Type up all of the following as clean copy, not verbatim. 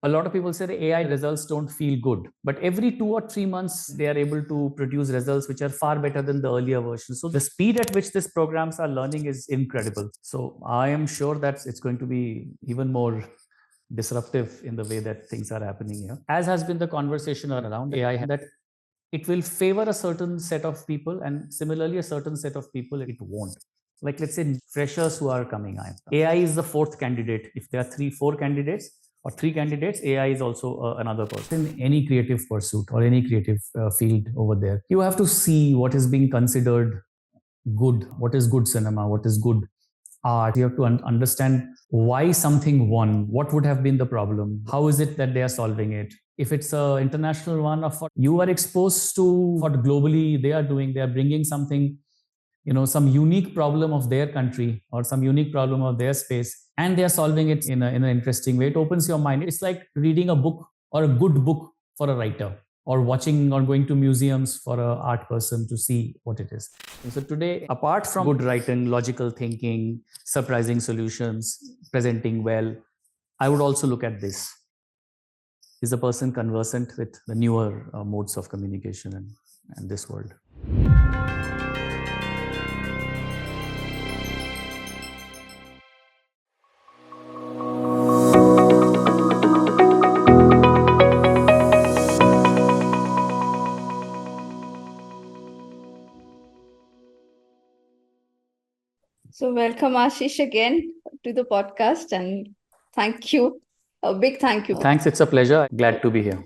a lot of people say the AI results don't feel good, but every 2 or 3 months, they are able to produce results which are far better than the earlier version. So the speed at which these programs are learning is incredible. So I am sure that it's going to be even more disruptive in the way that things are happening here. As has been the conversation around AI, that it will favor a certain set of people, and similarly, a certain set of people it won't. Like, let's say, freshers who are coming in. AI is the fourth candidate. If there are four candidates or three candidates, AI is also another person. In any creative pursuit or any creative field over there, you have to see what is being considered good, what is good cinema, what is good art. You have to understand why something won, what would have been the problem, how is it that they are solving it. If it's an international one, of what you are exposed to, what globally they are doing, they are bringing something, some unique problem of their country or some unique problem of their space, and they are solving it in an interesting way. It opens your mind. It's like reading a book or a good book for a writer, or watching or going to museums for an art person to see what it is. And so today, apart from good writing, logical thinking, surprising solutions, presenting well, I would also look at this. Is a person conversant with the newer modes of communication and this world? So welcome Ashish again to the podcast, and thank you. A big thank you. Thanks, it's a pleasure. Glad to be here.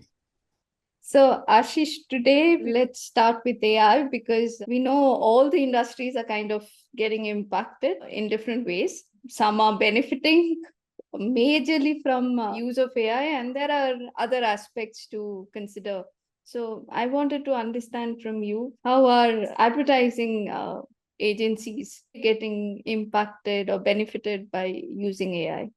So Ashish, today let's start with AI, because we know all the industries are kind of getting impacted in different ways. Some are benefiting majorly from use of AI, and there are other aspects to consider. So I wanted to understand from you, how are advertising agencies getting impacted or benefited by using AI?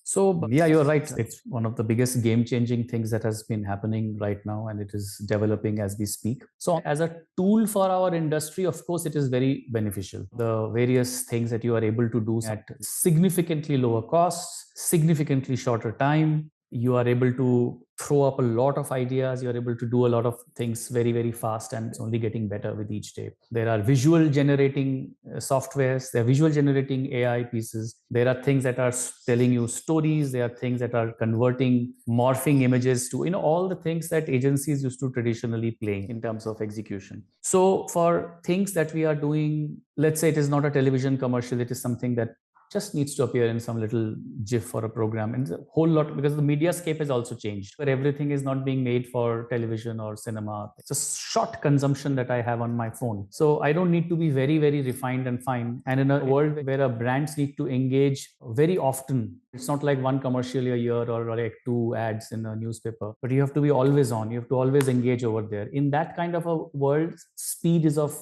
So, yeah, you're right. It's one of the biggest game-changing things that has been happening right now, and it is developing as we speak. So, as a tool for our industry, of course, it is very beneficial. The various things that you are able to do at significantly lower costs, significantly shorter time, you are able to throw up a lot of ideas. You're able to do a lot of things very, very fast, and it's only getting better with each day. There are visual generating softwares, there are visual generating AI pieces. There are things that are telling you stories. There are things that are converting, morphing images to, all the things that agencies used to traditionally play in terms of execution. So for things that we are doing, let's say it is not a television commercial, it is something that just needs to appear in some little GIF or a program, and a whole lot, because the media scape has also changed, where everything is not being made for television or cinema. It's a short consumption that I have on my phone. So I don't need to be very, very refined and fine. And in a world where brands need to engage very often, it's not like one commercial a year or like two ads in a newspaper, but you have to be always on. You have to always engage over there. In that kind of a world, speed is of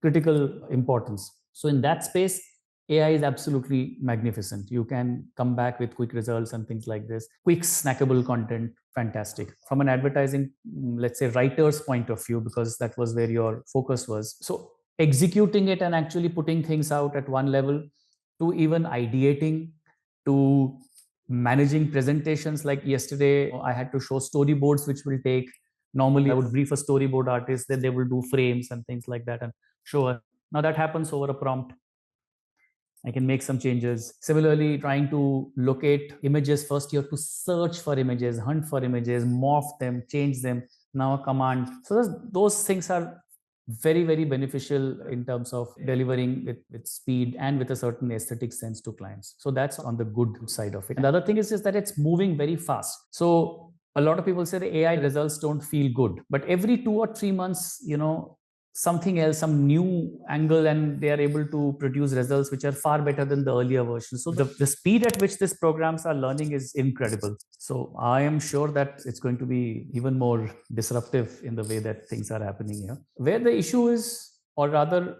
critical importance. So in that space, AI is absolutely magnificent. You can come back with quick results and things like this. Quick snackable content, fantastic. From an advertising, let's say, writer's point of view, because that was where your focus was. So executing it and actually putting things out at one level, to even ideating, to managing presentations. Like yesterday, I had to show storyboards, which will take, normally I would brief a storyboard artist, then they will do frames and things like that and show us. Now that happens over a prompt. I can make some changes. Similarly, trying to locate images, first you have to search for images, hunt for images, morph them, change them. Now a command. So those things are very, very beneficial in terms of delivering with speed and with a certain aesthetic sense to clients. So that's on the good side of it. And the other thing is that it's moving very fast. So a lot of people say the AI results don't feel good, but every 2 or 3 months, something else, some new angle, and they are able to produce results which are far better than the earlier version. So the speed at which these programs are learning is incredible. So I am sure that it's going to be even more disruptive in the way that things are happening here. Where the issue is, or rather,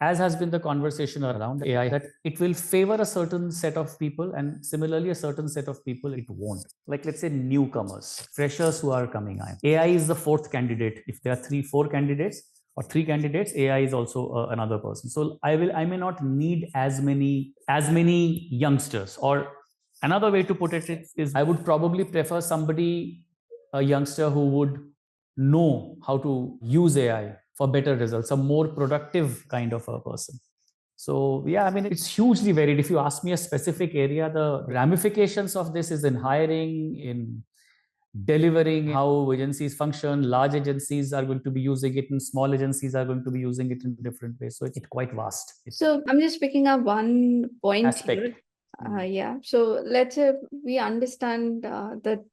as has been the conversation around AI, that it will favor a certain set of people, and similarly a certain set of people it won't. Like, let's say, newcomers, freshers who are coming in. AI is the fourth candidate. If there are four candidates or three candidates, AI is also another person. So I may not need as many youngsters, or Another way to put it is I would probably prefer somebody, a youngster who would know how to use AI for better results, a more productive kind of a person. So yeah, I mean, it's hugely varied. If you ask me a specific area, the ramifications of this is in hiring, in delivering, how agencies function. Large agencies are going to be using it, and small agencies are going to be using it in different ways. So it's quite vast. So I'm just picking up one point Aspect. here. Yeah. So let's say we understand that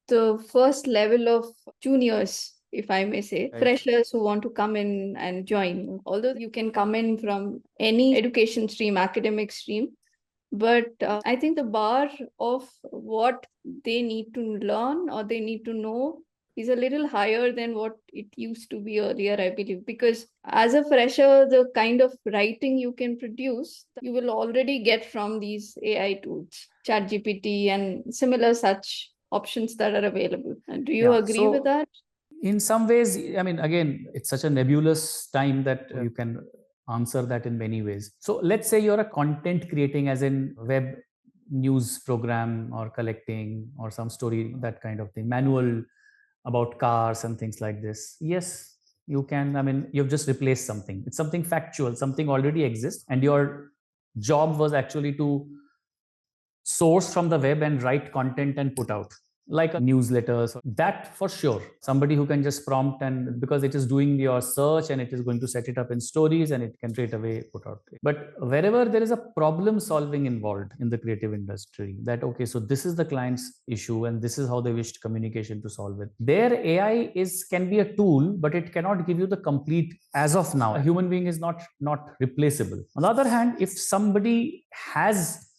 the first level of juniors, if I may say, Right. freshers who want to come in and join, although you can come in from any education stream, academic stream, but I think the bar of what they need to learn or they need to know is a little higher than what it used to be earlier, I believe. Because as a fresher, the kind of writing you can produce, you will already get from these AI tools, ChatGPT and similar such options that are available. And do you agree with that? In some ways, I mean, again, it's such a nebulous time that you can answer that in many ways. So let's say you're a content creating, as in web news program or collecting or some story, that kind of thing, manual about cars and things like this. Yes, you can. I mean, you've just replaced something. It's something factual, something already exists, and your job was actually to source from the web and write content and put out, like a newsletters. That for sure, somebody who can just prompt, and because it is doing your search and it is going to set it up in stories and it can straight away put out. But wherever there is a problem solving involved in the creative industry, that okay, so this is the client's issue and this is how they wished communication to solve it, their AI is can be a tool, but it cannot give you the complete. As of now, a human being is not replaceable. On the other hand, if somebody has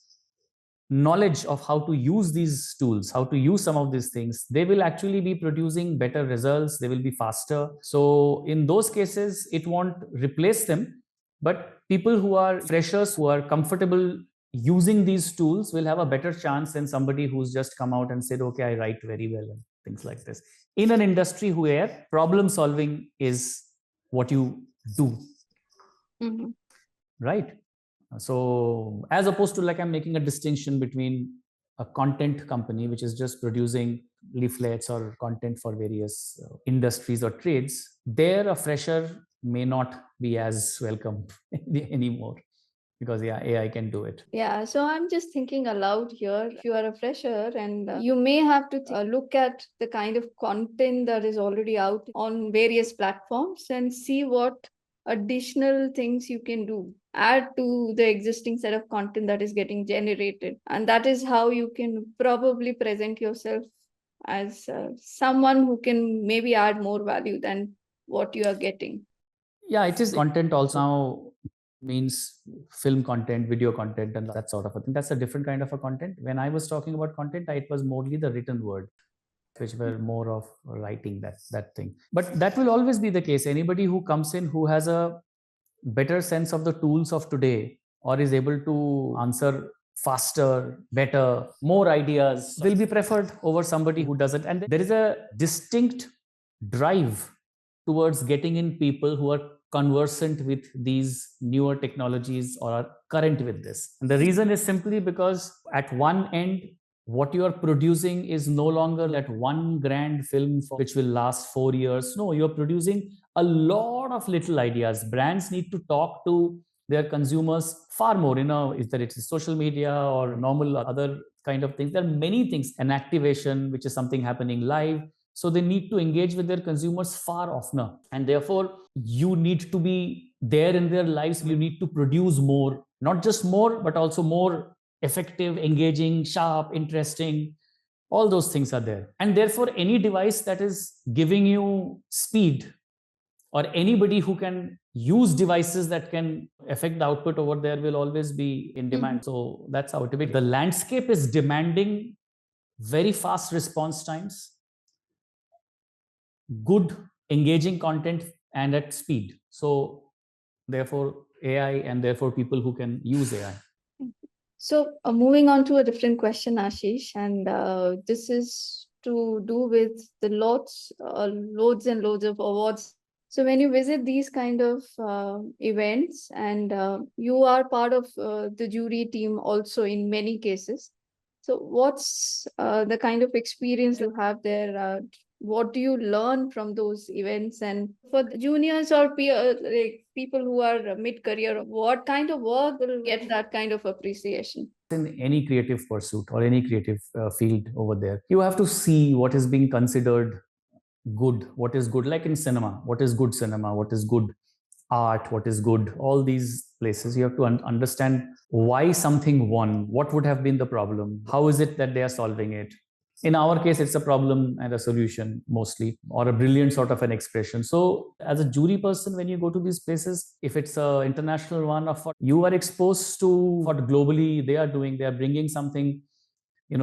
knowledge of how to use these tools, how to use some of these things, they will actually be producing better results, they will be faster. So in those cases, it won't replace them, but people who are freshers, who are comfortable using these tools, will have a better chance than somebody who's just come out and said, okay, I write very well, and things like this, in an industry where problem solving is what you do. Mm-hmm. Right. So as opposed to, like, I'm making a distinction between a content company which is just producing leaflets or content for various industries or trades, there a fresher may not be as welcome anymore, because yeah, AI can do it. Yeah, so I'm just thinking aloud here. If you are a fresher and you may have to look at the kind of content that is already out on various platforms and see what additional things you can do, add to the existing set of content that is getting generated. And that is how you can probably present yourself as someone who can maybe add more value than what you are getting. Yeah, it is. Content also now means film content, video content, and that sort of a thing. That's a different kind of a content. When I was talking about content, it was mostly the written word, which were more of writing that thing. But that will always be the case. Anybody who comes in who has a better sense of the tools of today, or is able to answer faster, better, more ideas, will be preferred over somebody who doesn't. And there is a distinct drive towards getting in people who are conversant with these newer technologies or are current with this. And the reason is simply because at one end, what you are producing is no longer that one grand film which will last 4 years. No, you're producing a lot of little ideas. Brands need to talk to their consumers far more, whether it's social media or normal other kind of things. There are many things, an activation, which is something happening live. So they need to engage with their consumers far oftener. And therefore, you need to be there in their lives. You need to produce more, not just more, but also more effective, engaging, sharp, interesting. All those things are there. And therefore, any device that is giving you speed, or anybody who can use devices that can affect the output over there, will always be in demand. Mm-hmm. So that's how it is. The landscape is demanding very fast response times, good engaging content, and at speed. So therefore AI, and therefore people who can use AI. So moving on to a different question, Ashish, and this is to do with the loads and loads of awards. So when you visit these kind of events, and you are part of the jury team also in many cases, So what's the kind of experience you have there? What do you learn from those events? And for the juniors or like people who are mid-career, what kind of work will get that kind of appreciation? In any creative pursuit or any creative field over there, you have to see what is being considered good, what is good, like in cinema, what is good cinema, what is good art, what is good, all these places. You have to understand why something won, what would have been the problem, how is it that they are solving it. In our case, it's a problem and a solution mostly, or a brilliant sort of an expression. So as a jury person, when you go to these places, if it's a international one, of you are exposed to what globally they are doing. They are bringing something,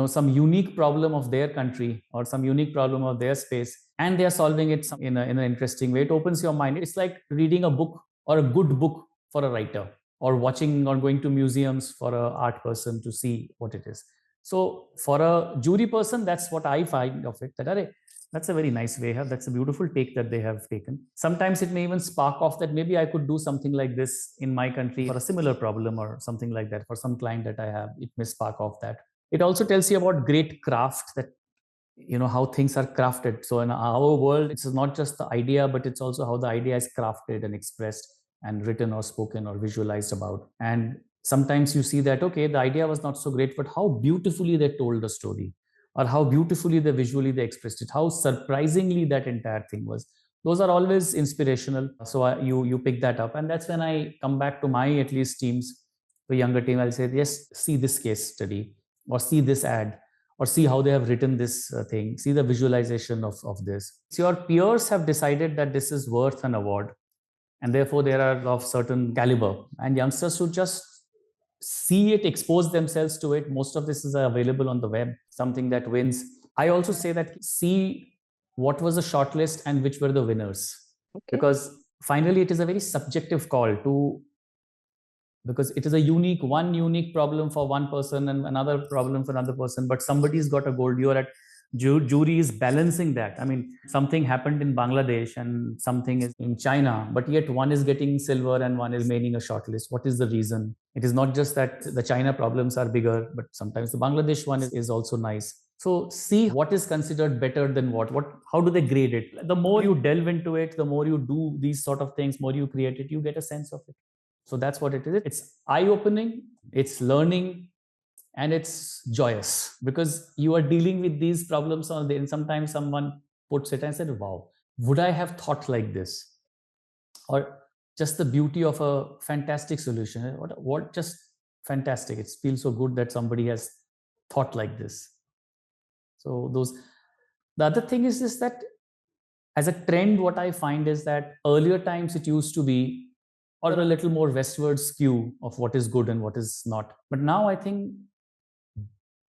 some unique problem of their country or some unique problem of their space, and they are solving it in an interesting way. It opens your mind. It's like reading a book, or a good book for a writer, or watching or going to museums for an art person to see what it is. So for a jury person, that's what I find of it, that that's a very nice way. That's a beautiful take that they have taken. Sometimes it may even spark off that maybe I could do something like this in my country for a similar problem or something like that. For some client that I have, it may spark off that. It also tells you about great craft, that how things are crafted. So in our world, it's not just the idea, but it's also how the idea is crafted and expressed and written or spoken or visualized about. And sometimes you see that, okay, the idea was not so great, but how beautifully they told the story, or how beautifully they visually they expressed it, how surprisingly that entire thing was. Those are always inspirational. So you pick that up, and that's when I come back to my, at least, teams, the younger team. I'll say, yes, see this case study, or see this ad, or see how they have written this thing, see the visualization of this. So your peers have decided that this is worth an award, and therefore they are of certain caliber, and youngsters should just see it, expose themselves to it. Most of this is available on the web, something that wins. I also say that see what was the shortlist and which were the winners. Okay. Because finally it is a very subjective call to, because it is a one unique problem for one person and another problem for another person, but somebody's got a gold. You're at jury is balancing that. I mean, something happened in Bangladesh and something is in China, but yet one is getting silver and one is remaining a shortlist. What is the reason? It is not just that the China problems are bigger, but sometimes the Bangladesh one is also nice. So see what is considered better than what, how do they grade it? The more you delve into it, the more you do these sort of things, more you create it, you get a sense of it. So that's what it is. It's eye-opening, it's learning, and it's joyous, because you are dealing with these problems on there. And sometimes someone puts it and said, wow, would I have thought like this? Or just the beauty of a fantastic solution. What just fantastic. It feels so good that somebody has thought like this. So the other thing is this, that as a trend, what I find is that earlier times it used to be, or a little more westward skew of what is good and what is not. But now I think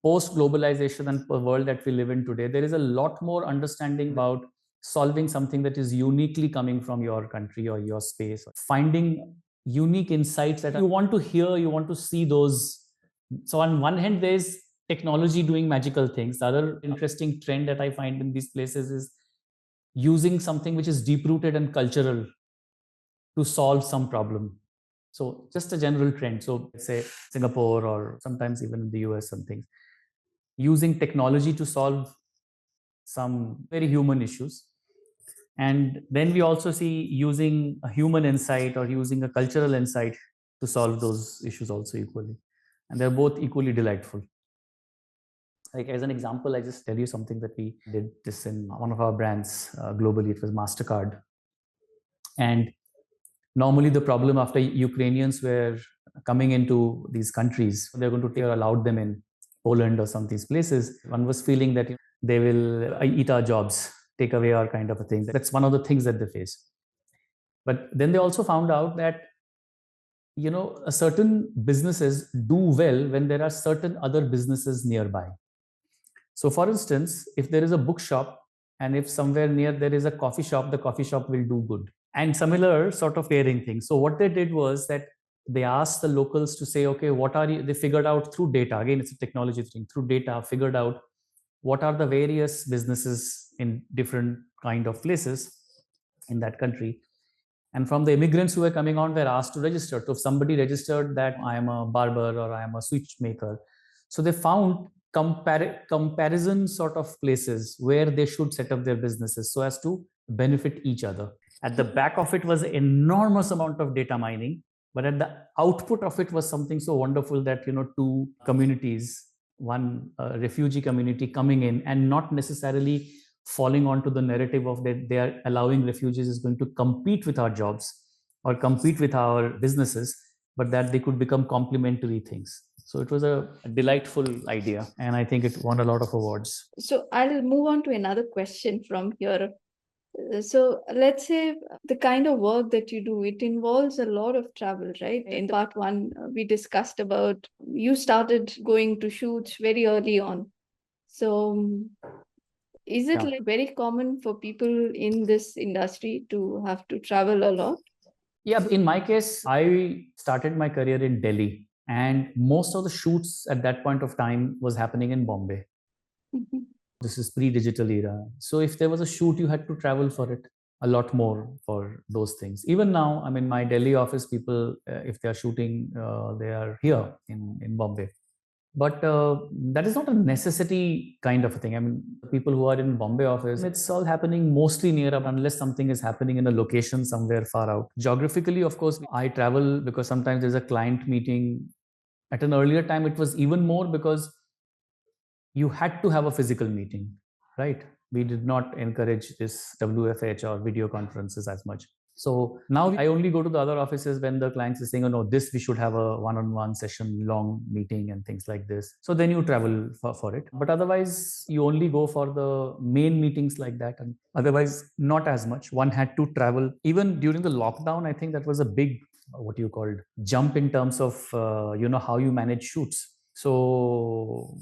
post globalization and the world that we live in today, there is a lot more understanding about solving something that is uniquely coming from your country or your space, finding unique insights that you want to hear, you want to see those. So on one hand, there's technology doing magical things. The other interesting trend that I find in these places is using something which is deep rooted and cultural to solve some problem. So just a general trend. So let's say Singapore, or sometimes even in the US, some things, using technology to solve some very human issues. And then we also see using a human insight or using a cultural insight to solve those issues also equally. And they're both equally delightful. Like as an example, I just tell you something that we did this in one of our brands globally. It was MasterCard. And normally the problem after Ukrainians were coming into these countries, they're going to take or allowed them in Poland or some of these places. One was feeling that they will eat our jobs, take away our kind of a thing. That's one of the things that they face. But then they also found out that certain businesses do well when there are certain other businesses nearby. So for instance, if there is a bookshop and if somewhere near there is a coffee shop, the coffee shop will do good. And similar sort of pairing thing. So what they did was that they asked the locals to say, okay, what are you, they figured out through data, again, it's a technology thing, through data, figured out what are the various businesses in different kind of places in that country. And from the immigrants who were coming on, were asked to register. So if somebody registered that I am a barber or I am a switch maker, so they found comparison sort of places where they should set up their businesses so as to benefit each other. At the back of it was an enormous amount of data mining, but at the output of it was something so wonderful that, two communities, one refugee community coming in and not necessarily falling onto the narrative of that they are allowing refugees is going to compete with our jobs or compete with our businesses, but that they could become complementary things. So it was a delightful idea, and I think it won a lot of awards. So I'll move on to another question from here. So let's say the kind of work that you do, it involves a lot of travel, right? In part one, we discussed about you started going to shoots very early on. So is it like very common for people in this industry to have to travel a lot? Yeah, in my case, I started my career in Delhi, and most of the shoots at that point of time was happening in Bombay. Mhm. This is pre-digital era. So if there was a shoot, you had to travel for it a lot more for those things. Even now, I mean, my Delhi office people, if they are shooting, they are here in Bombay. But that is not a necessity kind of a thing. I mean, people who are in Bombay office, it's all happening mostly near up unless something is happening in a location somewhere far out. Geographically, of course, I travel because sometimes there's a client meeting. At an earlier time, it was even more because you had to have a physical meeting, right? We did not encourage this WFH or video conferences as much. So now I only go to the other offices when the clients is saying, oh no, this we should have a one-on-one session, long meeting and things like this. So then you travel for it. But otherwise, you only go for the main meetings like that. And otherwise, not as much. One had to travel. Even during the lockdown, I think that was a big, what you called, jump in terms of, how you manage shoots. So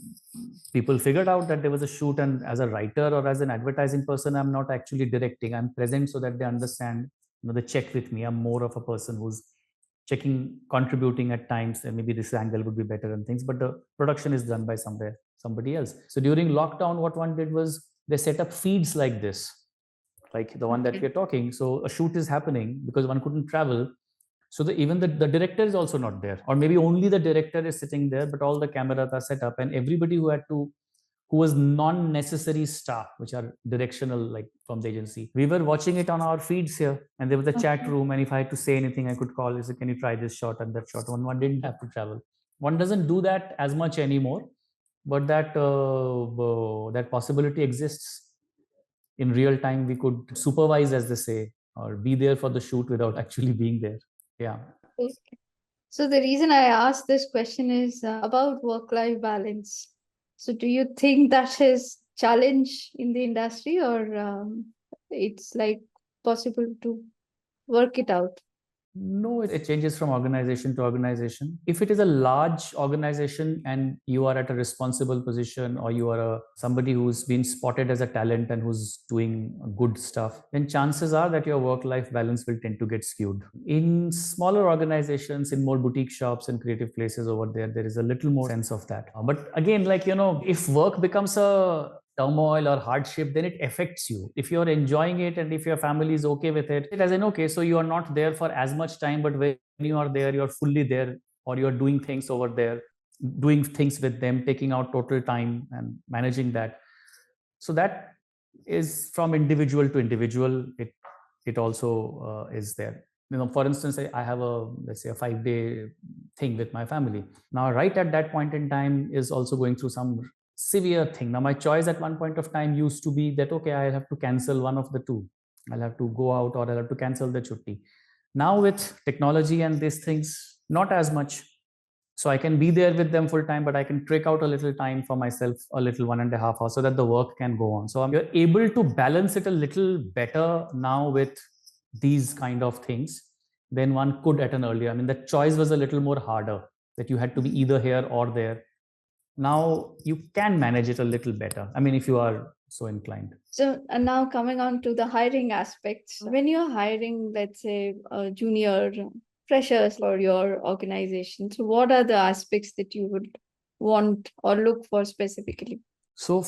people figured out that there was a shoot, and as a writer or as an advertising person, I'm not actually directing. I'm present so that they understand, they check with me. I'm more of a person who's checking, contributing at times, and maybe this angle would be better and things, but the production is done by somebody else. So during lockdown, what one did was they set up feeds like this, like the one that we're talking. So a shoot is happening because one couldn't travel. So even the director is also not there, or maybe only the director is sitting there, but all the cameras are set up, and everybody who was non-necessary staff, which are directional, like from the agency, we were watching it on our feeds here, and there was a chat room, and if I had to say anything, I could call, can you try this shot and that shot. One didn't have to travel. One doesn't do that as much anymore, but that possibility exists. In real time, we could supervise, as they say, or be there for the shoot without actually being there. Yeah. Okay. So the reason I asked this question is about work-life balance. So do you think that is challenge in the industry, or it's like possible to work it out? No, it changes from organization to organization. If it is a large organization and you are at a responsible position, or you are somebody who's been spotted as a talent and who's doing good stuff, then chances are that your work-life balance will tend to get skewed. In smaller organizations, in more boutique shops and creative places over there, there is a little more sense of that. But again, if work becomes a turmoil or hardship, then it affects you. If you're enjoying it and if your family is okay with it, as in, okay, so you are not there for as much time, but when you are there, you're fully there, or you're doing things over there, doing things with them, taking out total time and managing that. So that is from individual to individual. It also is there. For instance, I have let's say a 5-day thing with my family. Now, right at that point in time is also going through some severe thing. Now, my choice at one point of time used to be that, okay, I'll have to cancel one of the two. I'll have to go out, or I'll have to cancel the chutti. Now with technology and these things, not as much. So I can be there with them full time, but I can trick out a little time for myself, a little 1.5 hours, so that the work can go on. So you're able to balance it a little better now with these kind of things than one could at an earlier. I mean, the choice was a little more harder, that you had to be either here or there. Now you can manage it a little better. I mean, if you are so inclined. So now coming on to the hiring aspects, when you're hiring, let's say, junior freshers for your organization, so what are the aspects that you would want or look for specifically? So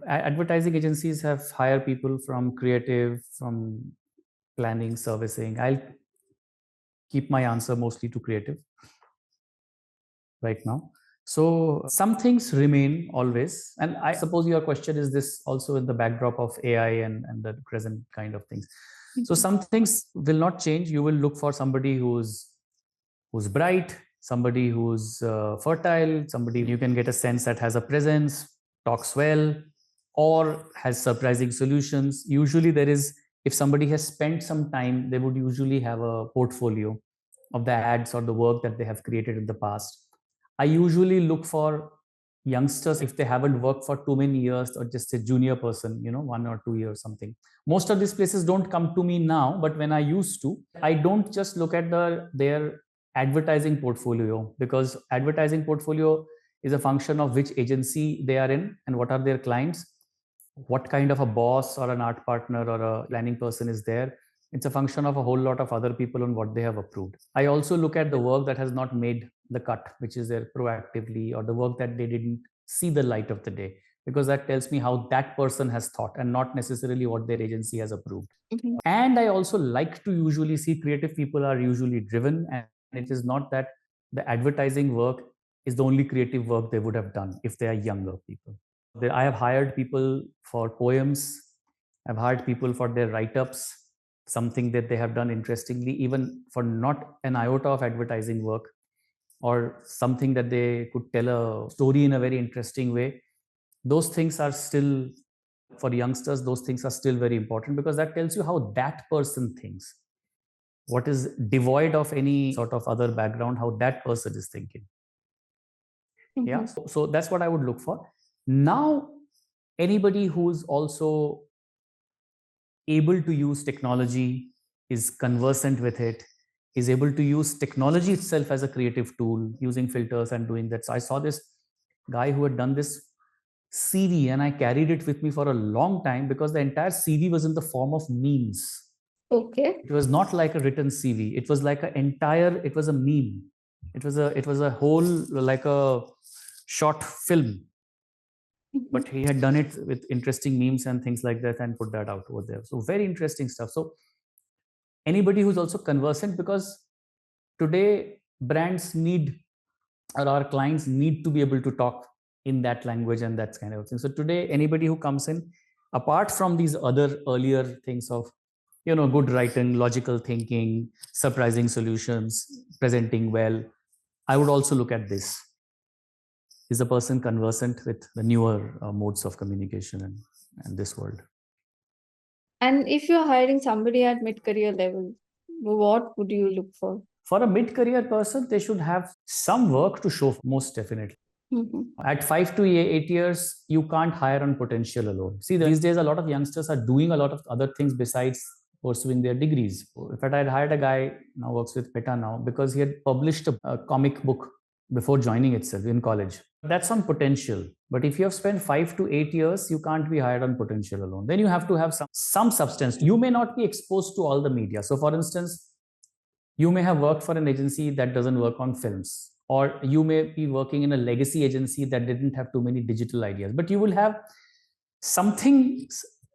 advertising agencies have hired people from creative, from planning, servicing. I'll keep my answer mostly to creative right now. So some things remain always. And I suppose your question is this also in the backdrop of AI and the present kind of things. So some things will not change. You will look for somebody who's bright, somebody who's fertile, somebody you can get a sense that has a presence, talks well, or has surprising solutions. Usually there is, if somebody has spent some time, they would usually have a portfolio of the ads or the work that they have created in the past. I usually look for youngsters if they haven't worked for too many years, or just a junior person, 1 or 2 years, something. Most of these places don't come to me now, but when I used to, I don't just look at their advertising portfolio, because advertising portfolio is a function of which agency they are in and what are their clients, what kind of a boss or an art partner or a planning person is there. It's a function of a whole lot of other people on what they have approved. I also look at the work that has not made the cut, which is there proactively, or the work that they didn't see the light of the day, because that tells me how that person has thought and not necessarily what their agency has approved. And I also like to usually see creative people are usually driven, and it is not that the advertising work is the only creative work they would have done if they are younger people. I have hired people for poems, I've hired people for their write ups, something that they have done interestingly, even for not an iota of advertising work, or something that they could tell a story in a very interesting way. Those things are still, for youngsters, those things are still very important, because that tells you how that person thinks, what is devoid of any sort of other background, how that person is thinking. Yeah, so that's what I would look for. Now, anybody who's also able to use technology, is conversant with it, is able to use technology itself as a creative tool, using filters and doing that. So I saw this guy who had done this CV, and I carried it with me for a long time, because the entire CV was in the form of memes. Okay. It was not like a written CV. It was like it was a meme. It was a whole, like a short film. But he had done it with interesting memes and things like that and put that out over there. So very interesting stuff. So anybody who's also conversant, because today brands need, or our clients need to be able to talk in that language and that kind of thing. So today, anybody who comes in, apart from these other earlier things of, good writing, logical thinking, surprising solutions, presenting well, I would also look at this. Is the person conversant with the newer modes of communication and this world? And if you're hiring somebody at mid-career level, what would you look for? For a mid-career person, they should have some work to show, most definitely. At 5 to 8 years, you can't hire on potential alone. See, these days, a lot of youngsters are doing a lot of other things besides pursuing their degrees. In fact, I had hired a guy, now works with Meta now, because he had published a comic book before joining itself in college. That's on potential. But if you have spent 5 to 8 years, you can't be hired on potential alone. Then you have to have some substance. You may not be exposed to all the media. So, for instance, you may have worked for an agency that doesn't work on films, or you may be working in a legacy agency that didn't have too many digital ideas, but you will have something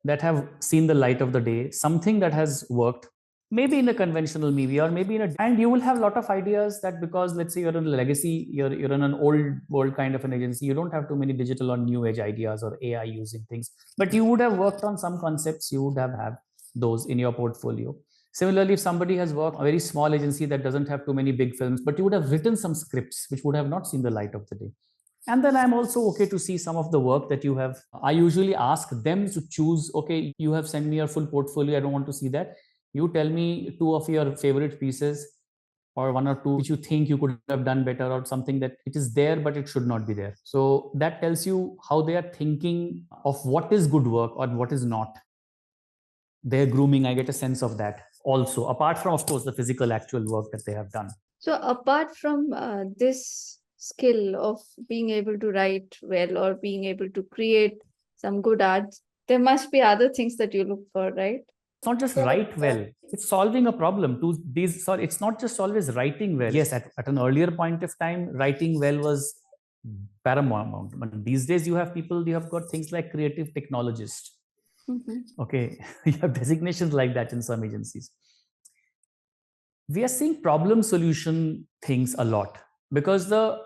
that have seen the light of the day, something that has worked, maybe in a conventional media, or maybe and you will have a lot of ideas that, because let's say you're in a legacy, you're in an old world kind of an agency, you don't have too many digital or new age ideas or AI using things, but you would have worked on some concepts, you would have those in your portfolio. Similarly, if somebody has worked a very small agency that doesn't have too many big films, but you would have written some scripts which would have not seen the light of the day. And then I'm also okay to see some of the work that you have. I usually ask them to choose, okay, you have sent me your full portfolio, I don't want to see that. You tell me 2 of your favorite pieces, or 1 or 2 which you think you could have done better, or something that it is there but it should not be there. So that tells you how they are thinking of what is good work or what is not. Their grooming, I get a sense of that also, apart from, of course, the physical actual work that they have done. So apart from this skill of being able to write well or being able to create some good ads, there must be other things that you look for, right? It's not just write well, it's solving a problem. It's not just always writing well. Yes, at an earlier point of time, writing well was paramount. But these days, you have got things like creative technologist. Okay, you have designations like that in some agencies. We are seeing problem solution things a lot, because the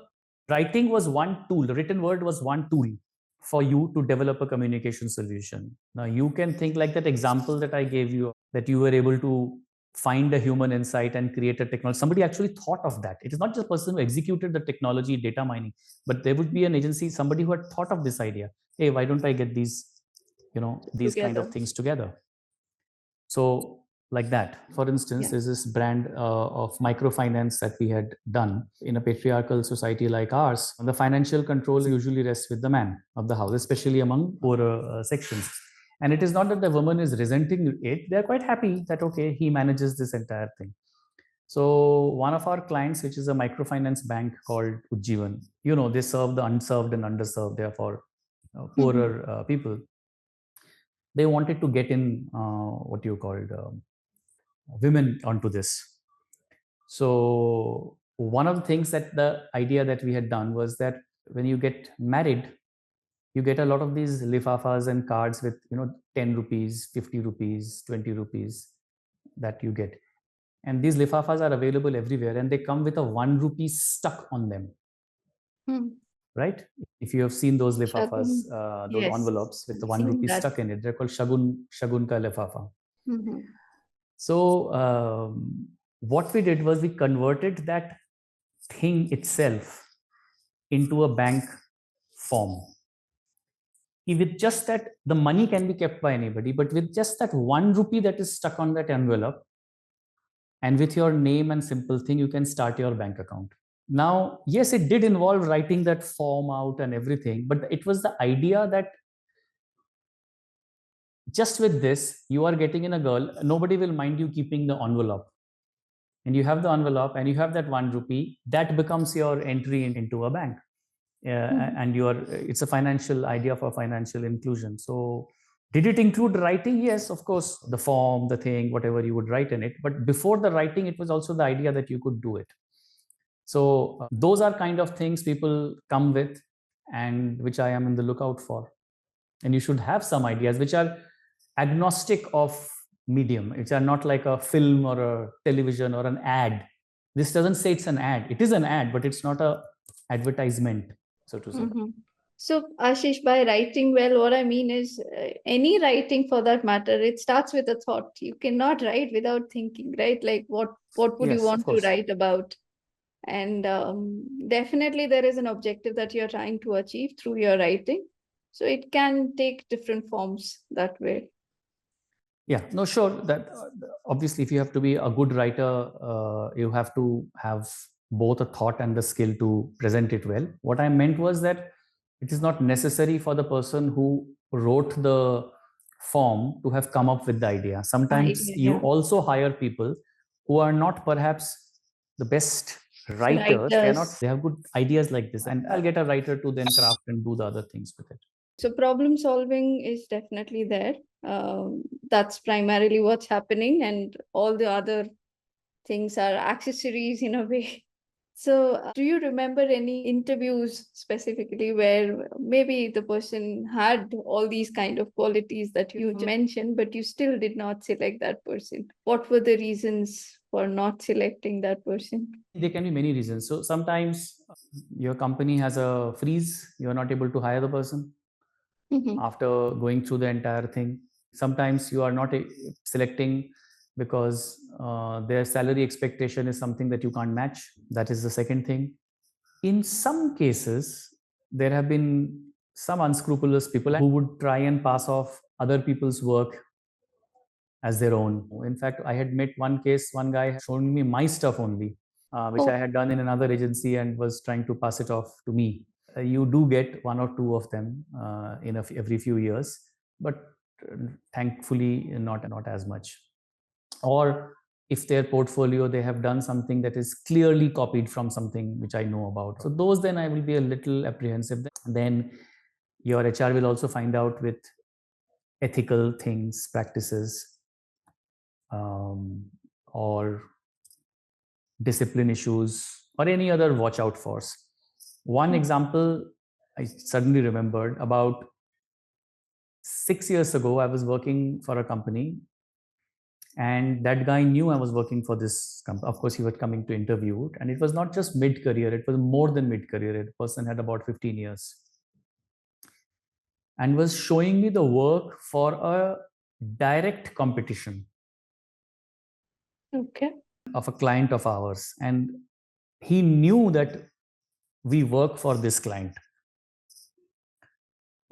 Writing was one tool, the written word was one tool for you to develop a communication solution. Now you can think like that example that I gave you, that you were able to find a human insight and create a technology. Somebody actually thought of that. It is not just a person who executed the technology, data mining, but there would be an agency, somebody who had thought of this idea. Hey, why don't I get these, these kind of things together? So like that, for instance, there's this brand of microfinance that we had done. In a patriarchal society like ours, the financial control usually rests with the man of the house, especially among poorer sections. And it is not that the woman is resenting it. They're quite happy that, okay, he manages this entire thing. So one of our clients, which is a microfinance bank called Ujjivan, they serve the unserved and underserved, therefore poorer people. They wanted to get in what you called women onto this. So one of the things that the idea that we had done was that when you get married, you get a lot of these lifafas and cards with 10 rupees, 50 rupees, 20 rupees that you get. And these lifafas are available everywhere, and they come with a 1 rupee stuck on them. Right? If you have seen those lifafas, those envelopes with the 1 rupee stuck in it, they're called shagun ka lifafa. So what we did was we converted that thing itself into a bank form. With just that, the money can be kept by anybody, but with just that 1 rupee that is stuck on that envelope, and with your name and simple thing, you can start your bank account. Now, yes, it did involve writing that form out and everything, but it was the idea that just with this, you are getting in a girl, nobody will mind you keeping the envelope. And you have the envelope and you have that 1 rupee, that becomes your entry into a bank. And it's a financial idea for financial inclusion. So did it include writing? Yes, of course, the form, the thing, whatever you would write in it. But before the writing, it was also the idea that you could do it. So those are kind of things people come with, and which I am in the lookout for. And you should have some ideas which are agnostic of medium. It's not like a film or a television or an ad. This doesn't say it's an ad. It is an ad, but it's not a advertisement, so to say. So Ashish, by writing well, what I mean is any writing for that matter, it starts with a thought. You cannot write without thinking, right? Like what would you want to write about? And definitely there is an objective that you're trying to achieve through your writing. So it can take different forms that way. Yeah, no, sure. That obviously, if you have to be a good writer, you have to have both a thought and the skill to present it well. What I meant was that it is not necessary for the person who wrote the form to have come up with the idea. Sometimes you also hire people who are not perhaps the best writers. They have good ideas like this, and I'll get a writer to then craft and do the other things with it. So problem solving is definitely there. That's primarily what's happening, and all the other things are accessories in a way. So do you remember any interviews specifically where maybe the person had all these kind of qualities that you mentioned, but you still did not select that person? What were the reasons for not selecting that person? There can be many reasons. So sometimes your company has a freeze, you're not able to hire the person after going through the entire thing. Sometimes you are not selecting because their salary expectation is something that you can't match. That is the second thing. In some cases, there have been some unscrupulous people who would try and pass off other people's work as their own. In fact, I had met one case, one guy showing me my stuff only, which I had done in another agency and was trying to pass it off to me. You do get one or two of them in every few years, but thankfully not as much. Or if their portfolio, they have done something that is clearly copied from something which I know about. So those, then I will be a little apprehensive. Then your HR will also find out with ethical things, practices, or discipline issues, or any other watch out for. One example I suddenly remembered, about 6 years ago, I was working for a company And that guy knew I was working for this company. Of course, he was coming to interview, and it was not just mid-career, it was more than mid-career. The person had about 15 years and was showing me the work for a direct competition of a client of ours. And he knew that we work for this client.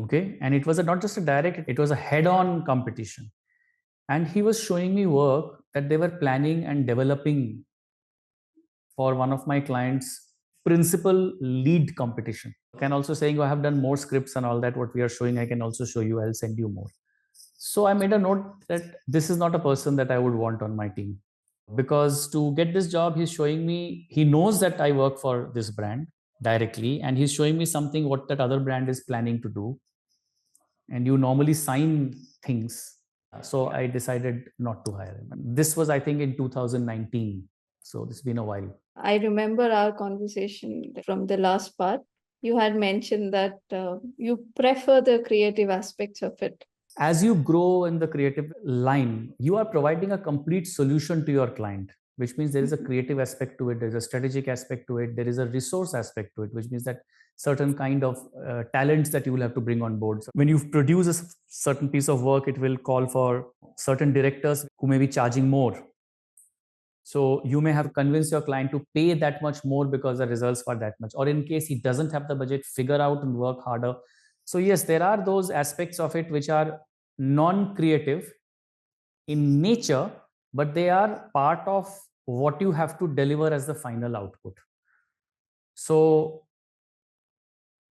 Okay. And it was not just a direct, it was a head-on competition. And he was showing me work that they were planning and developing for one of my clients' principal lead competition. Can also saying, I have done more scripts and all that. What we are showing, I can also show you. I'll send you more. So I made a note that this is not a person that I would want on my team, because to get this job, he's showing me, he knows that I work for this brand directly, and he's showing me something what that other brand is planning to do. And you normally sign things. So I decided not to hire him. This was, I think, in 2019. So it's been a while. I remember our conversation from the last part. You had mentioned that you prefer the creative aspects of it. As you grow in the creative line, you are providing a complete solution to your client, which means there is a creative aspect to it, there's a strategic aspect to it, there is a resource aspect to it, which means that certain kind of talents that you will have to bring on board. So when you produce a certain piece of work, it will call for certain directors who may be charging more. So you may have to convince your client to pay that much more because the results are that much. Or in case he doesn't have the budget, figure out and work harder. So yes, there are those aspects of it which are non-creative in nature, but they are part of what you have to deliver as the final output. So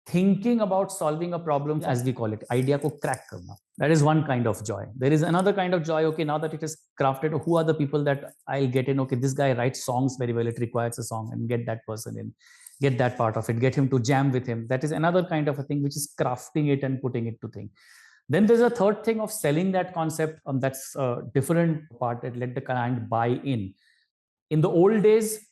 thinking about solving a problem, as we call it, idea ko crack karna, that is one kind of joy. There is another kind of joy. Okay, now that it is crafted, who are the people that I'll get in? Okay, this guy writes songs very well, it requires a song, and get that person in, get that part of it, get him to jam with him. That is another kind of a thing, which is crafting it and putting it to thing. Then there's a third thing of selling that concept. That's a different part, that let the client buy in. In the old days,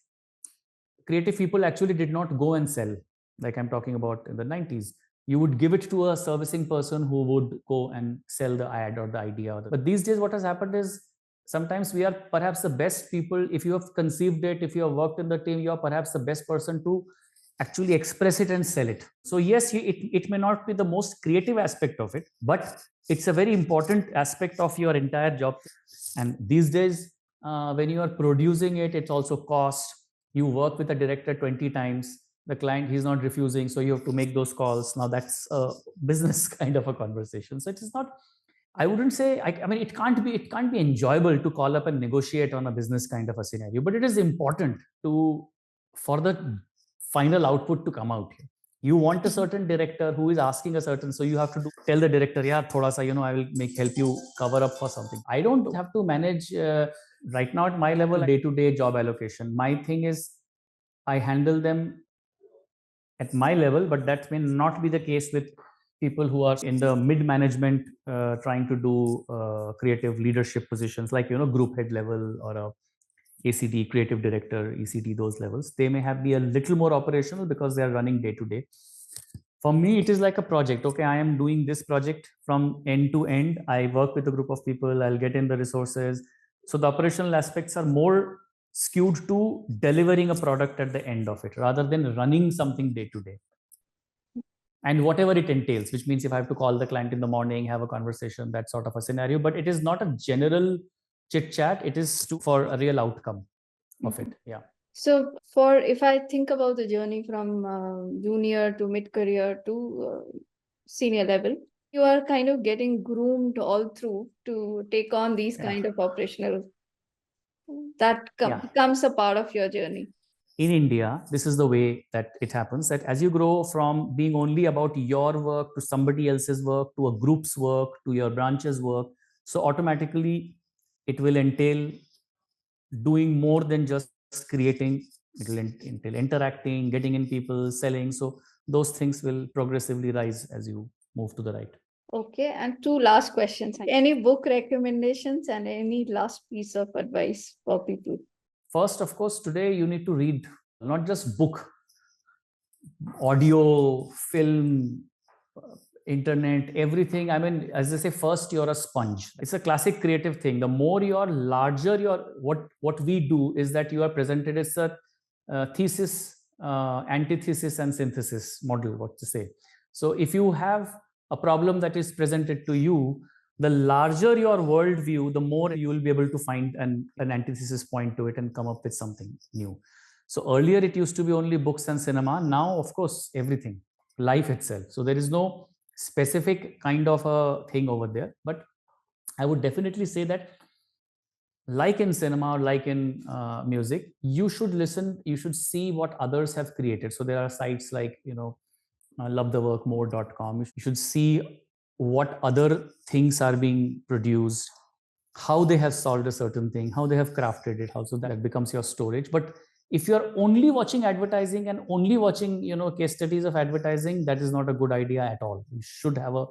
creative people actually did not go and sell, like I'm talking about in the 90s. You would give it to a servicing person who would go and sell the ad or the idea. But these days, what has happened is sometimes we are perhaps the best people. If you have conceived it, if you have worked in the team, you are perhaps the best person to actually express it and sell it. So yes, it may not be the most creative aspect of it, but it's a very important aspect of your entire job. And these days, when you are producing it, it's also cost. You work with a director 20 times, the client, he's not refusing, so you have to make those calls. Now that's a business kind of a conversation. So it is not, I wouldn't say, I mean, it can't be enjoyable to call up and negotiate on a business kind of a scenario, but it is important for the final output to come out here. You want a certain director who is asking a certain, so you have to tell the director, yeah, thoda sa, I will help you cover up for something. I don't have to manage right now at my level day-to-day job allocation. My thing is, I handle them at my level, but that may not be the case with people who are in the mid management, trying to do creative leadership positions, like group head level or a ACD, creative director, ECD, those levels. They may be a little more operational because they are running day to day. For me, it is like a project. Okay, I am doing this project from end to end. I work with a group of people, I'll get in the resources. So the operational aspects are more skewed to delivering a product at the end of it rather than running something day to day. And whatever it entails, which means if I have to call the client in the morning, have a conversation, that sort of a scenario, but it is not a general chit chat. It is for a real outcome of it. Yeah. So if I think about the journey from junior to mid-career to senior level, you are kind of getting groomed all through to take on these kind of operational, that becomes a part of your journey. In India, this is the way that it happens, that as you grow from being only about your work to somebody else's work, to a group's work, to your branch's work, so automatically it will entail doing more than just creating. It will entail interacting, getting in people, selling. So those things will progressively rise as you move to the right. Okay, and two last questions. Any book recommendations and any last piece of advice for people? First, of course, today you need to read not just book, audio, film, internet, everything. I mean, as they say, first you're a sponge. It's a classic creative thing. The more you're larger, what we do is that you are presented as a thesis, antithesis, and synthesis model. What to say? So if you have a problem that is presented to you, the larger your worldview, the more you will be able to find an antithesis point to it and come up with something new. So earlier it used to be only books and cinema. Now, of course, everything, life itself. So there is no specific kind of a thing over there. But I would definitely say that, like in cinema or like in music, you should listen, you should see what others have created. So there are sites like, lovetheworkmore.com. You should see what other things are being produced, how they have solved a certain thing, how they have crafted it, how so that becomes your storage. But if you're only watching advertising and only watching, case studies of advertising, that is not a good idea at all. You should have a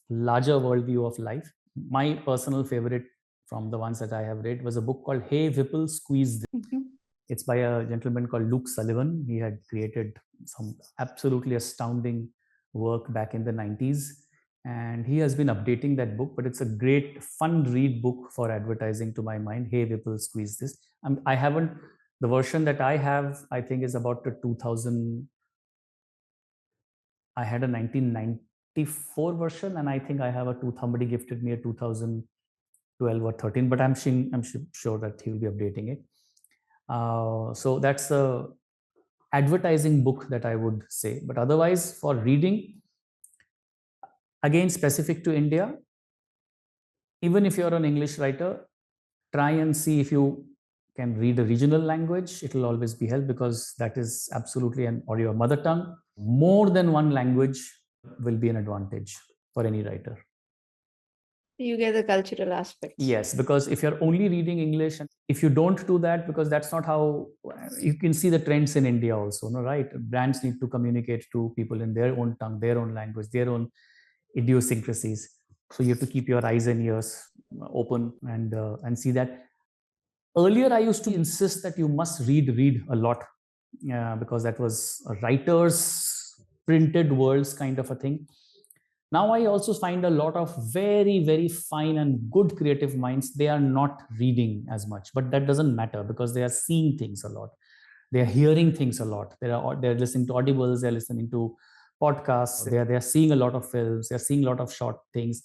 larger worldview of life. My personal favorite from the ones that I have read was a book called Hey Whipple Squeeze This. Mhm. It's by a gentleman called Luke Sullivan. He had created some absolutely astounding work back in the 90s. And he has been updating that book, but it's a great, fun read book for advertising to my mind. Hey, Whipple Squeeze This. I haven't, the version that I have, I think, is about the 2000. I had a 1994 version, and I think I have somebody gifted me a 2012 or 13, but I'm sure that he will be updating it. So that's a advertising book that I would say. But otherwise, for reading, again, specific to India, even if you're an English writer, try and see if you can read a regional language. It will always be helped, because that is absolutely or your mother tongue. More than one language will be an advantage for any writer. You get the cultural aspects. Yes, because if you're only reading English, and if you don't do that, because that's not how you can see the trends in India also, no, right? Brands need to communicate to people in their own tongue, their own language, their own idiosyncrasies. So you have to keep your eyes and ears open and see that. Earlier, I used to insist that you must read a lot, because that was a writer's printed worlds kind of a thing. Now I also find a lot of very, very fine and good creative minds, they are not reading as much, but that doesn't matter, because they are seeing things a lot. They are hearing things a lot. They're listening to audibles, they're listening to podcasts, they're seeing a lot of films, they're seeing a lot of short things,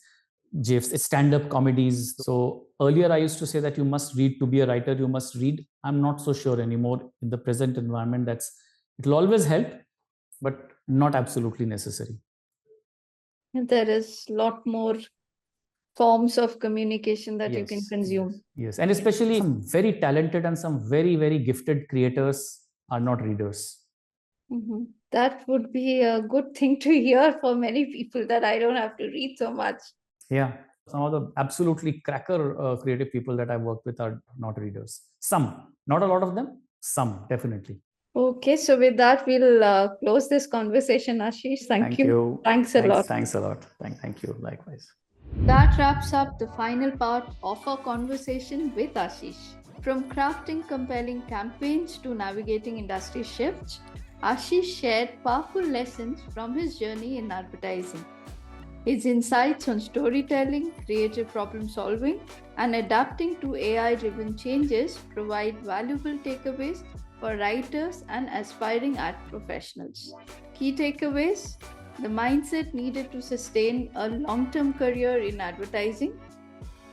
GIFs, stand-up comedies. So earlier I used to say that you must read to be a writer, you must read. I'm not so sure anymore. In the present environment, it'll always help, but not absolutely necessary. There is a lot more forms of communication that you can consume. Yes. And especially some very talented and some very, very gifted creators are not readers. Mm-hmm. That would be a good thing to hear for many people, that I don't have to read so much. Yeah. Some of the absolutely cracker creative people that I've worked with are not readers. Some, not a lot of them, some, definitely. Okay, so with that, we'll close this conversation, Ashish. Thank you. Thanks a lot. Thanks a lot. Thank you. Likewise. That wraps up the final part of our conversation with Ashish. From crafting compelling campaigns to navigating industry shifts, Ashish shared powerful lessons from his journey in advertising. His insights on storytelling, creative problem solving, and adapting to AI-driven changes provide valuable takeaways for writers and aspiring art professionals. Key takeaways: the mindset needed to sustain a long-term career in advertising,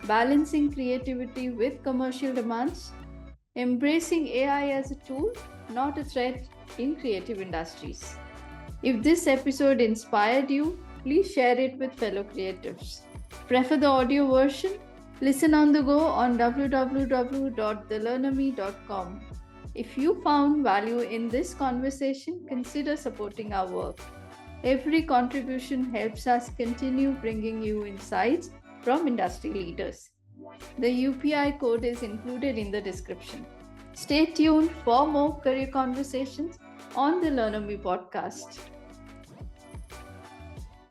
balancing creativity with commercial demands, embracing AI as a tool, not a threat in creative industries. If this episode inspired you, please share it with fellow creatives. Prefer the audio version? Listen on the go on www.thelearnerme.com. If you found value in this conversation, consider supporting our work. Every contribution helps us continue bringing you insights from industry leaders. The UPI code is included in the description. Stay tuned for more career conversations on the Learner Me podcast.